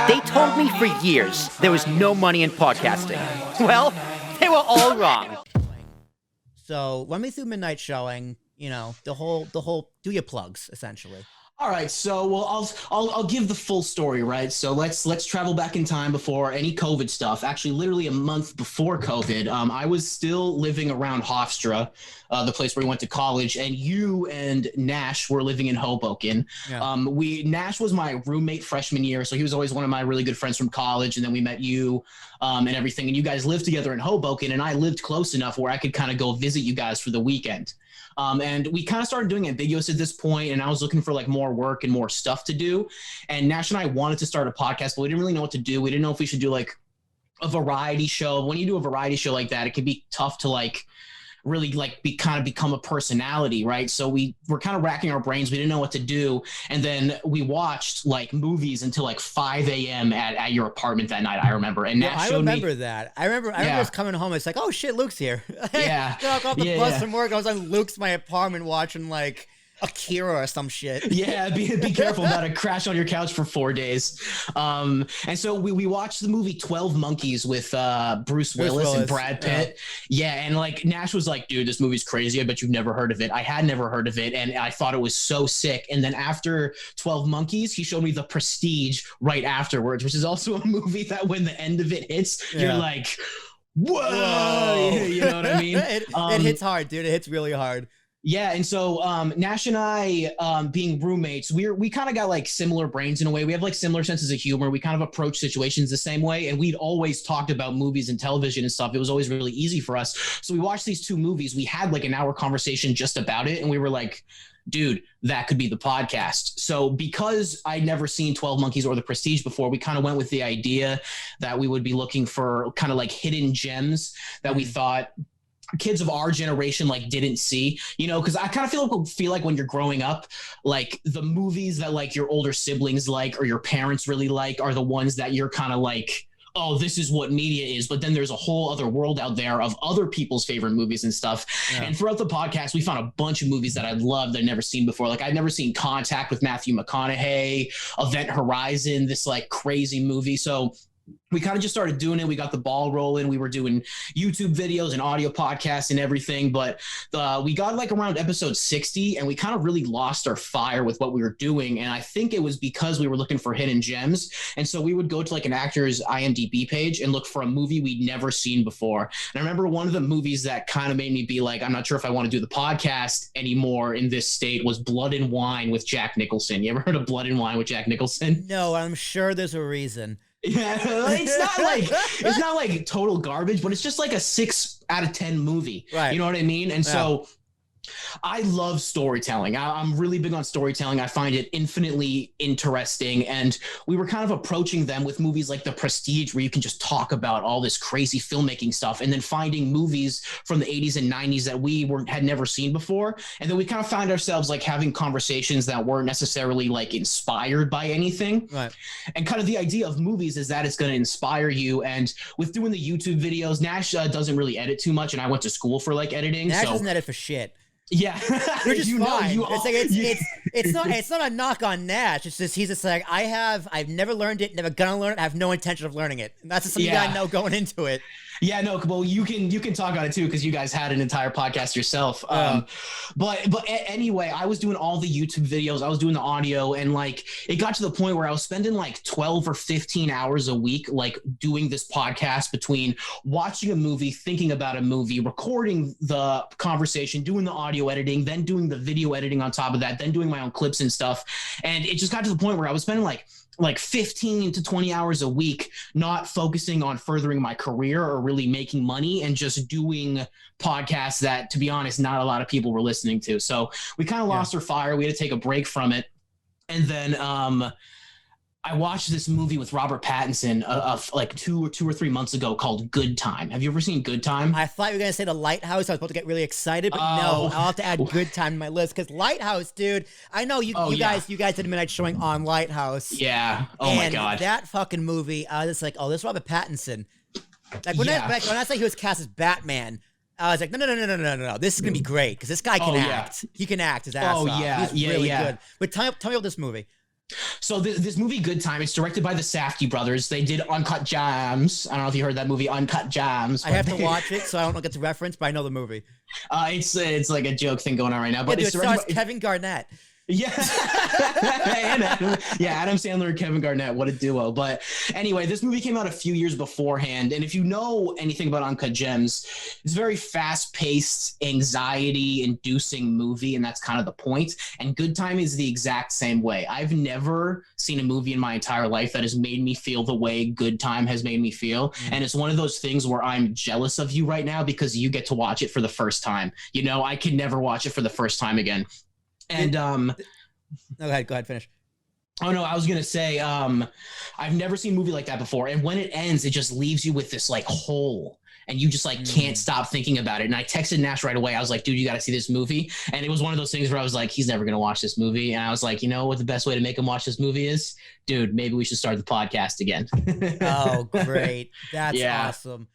They told me for years there was no money in podcasting. Well, they were all wrong. So run me through midnight showing. You know, the whole. Do your plugs essentially. All right, so I'll give the full story, right? So let's travel back in time before any COVID stuff. Actually, literally a month before COVID, I was still living around Hofstra, the place where we went to college, and you and Nash were living in Hoboken. Yeah. Nash was my roommate freshman year, so he was always one of my really good friends from college, and then we met you and everything, and you guys lived together in Hoboken, and I lived close enough where I could kind of go visit you guys for the weekend. And we kind of started doing Ambiguous at this point, and I was looking for like more work and more stuff to do. And Nash and I wanted to start a podcast, but we didn't really know what to do. We didn't know if we should do like a variety show. When you do a variety show like that, it can be tough to like really like become a personality, right? So we were kind of racking our brains. We didn't know what to do. And then we watched like movies until like 5 a.m. at your apartment that night, I remember. And Nash showed me. I remember that. I remember just coming home. It's like, oh shit, Luke's here. Yeah. I got off the bus from work. I was on Luke's my apartment watching like Akira or some shit. Yeah, be careful about to crash on your couch for 4 days. And so we watched the movie 12 Monkeys with Bruce Willis and Brad Pitt. Yeah, and like Nash was like, dude, this movie's crazy. I bet you've never heard of it. I had never heard of it, and I thought it was so sick. And then after 12 Monkeys, he showed me The Prestige right afterwards, which is also a movie that when the end of it hits, you're like, whoa. You know what I mean? It hits hard, dude. It hits really hard. Yeah, and so Nash and I, being roommates, we kind of got like similar brains in a way. We have like similar senses of humor. We kind of approach situations the same way, and we'd always talked about movies and television and stuff. It was always really easy for us. So we watched these two movies. We had like an hour conversation just about it, and we were like, dude, that could be the podcast. So because I'd never seen 12 Monkeys or The Prestige before, we kind of went with the idea that we would be looking for kind of like hidden gems that we thought kids of our generation like didn't see, you know, because I kind of feel like when you're growing up, like the movies that like your older siblings like or your parents really like are the ones that you're kind of like, oh, this is what media is. But then there's a whole other world out there of other people's favorite movies and stuff. Yeah. And throughout the podcast, we found a bunch of movies that I loved that I'd never seen before. Like I'd never seen Contact with Matthew McConaughey, Event Horizon, this like crazy movie. So we kind of just started doing it. We got the ball rolling. We were doing YouTube videos and audio podcasts and everything. But we got like around episode 60 and we kind of really lost our fire with what we were doing. And I think it was because we were looking for hidden gems. And so we would go to like an actor's IMDb page and look for a movie we'd never seen before. And I remember one of the movies that kind of made me be like, I'm not sure if I want to do the podcast anymore in this state was Blood and Wine with Jack Nicholson. You ever heard of Blood and Wine with Jack Nicholson? No, I'm sure there's a reason. Yeah, it's not like total garbage, but it's just like a 6 out of 10 movie. Right. You know what I mean? And so I love storytelling. I'm really big on storytelling. I find it infinitely interesting. And we were kind of approaching them with movies like The Prestige, where you can just talk about all this crazy filmmaking stuff, and then finding movies from the 80s and 90s that we had never seen before. And then we kind of found ourselves like having conversations that weren't necessarily like inspired by anything. Right. And kind of the idea of movies is that it's going to inspire you. And with doing the YouTube videos, Nash doesn't really edit too much. And I went to school for like editing. Nash doesn't edit for shit. Yeah, you're just fine. It's not a knock on Nash. It's just he's just like I've never learned it, never gonna learn it. I have no intention of learning it. And that's just something I know going into it. Yeah, no, well, you can talk on it too because you guys had an entire podcast yourself. But anyway, I was doing all the YouTube videos, I was doing the audio, and like it got to the point where I was spending like 12 or 15 hours a week like doing this podcast between watching a movie, thinking about a movie, recording the conversation, doing the audio editing, then doing the video editing on top of that, then doing my own clips and stuff. And it just got to the point where I was spending like 15 to 20 hours a week, not focusing on furthering my career or really making money, and just doing podcasts that, to be honest, not a lot of people were listening to. So we kind of lost our fire. We had to take a break from it. And then I watched this movie with Robert Pattinson like two or 3 months ago called Good Time. Have you ever seen Good Time? I thought you were going to say The Lighthouse. I was about to get really excited, but no, I'll have to add Good Time to my list because Lighthouse, dude, I know you guys did a midnight showing on Lighthouse. Yeah. Oh my God. That fucking movie, I was just like, oh, this is Robert Pattinson. Like when I say he was cast as Batman, I was like, no. This is going to be great because this guy can act. He can act his ass off. He's really good. But tell me about this movie. So this movie, Good Time, it's directed by the Safdie brothers. They did Uncut Gems. I don't know if you heard that movie, Uncut Gems. I have to watch it, so I don't get the reference, but I know the movie. It's like a joke thing going on right now. But Yeah, dude, it's it stars Kevin Garnett. Yeah. Adam Sandler and Kevin Garnett, what a duo. But anyway, this movie came out a few years beforehand, and if you know anything about Uncut Gems, it's a very fast-paced, anxiety-inducing movie, and that's kind of the point. And Good Time is the exact same way. I've never seen a movie in my entire life that has made me feel the way Good Time has made me feel. And it's one of those things where I'm jealous of you right now because you get to watch it for the first time. You know, I could never watch it for the first time again. And No, go ahead, finish. Oh no, I was gonna say, I've never seen a movie like that before. And when it ends, it just leaves you with this like hole, and you just like can't stop thinking about it. And I texted Nash right away. I was like, dude, you got to see this movie. And it was one of those things where I was like, he's never gonna watch this movie. And I was like, you know what the best way to make him watch this movie is? Dude, maybe we should start the podcast again. Oh, great. That's awesome.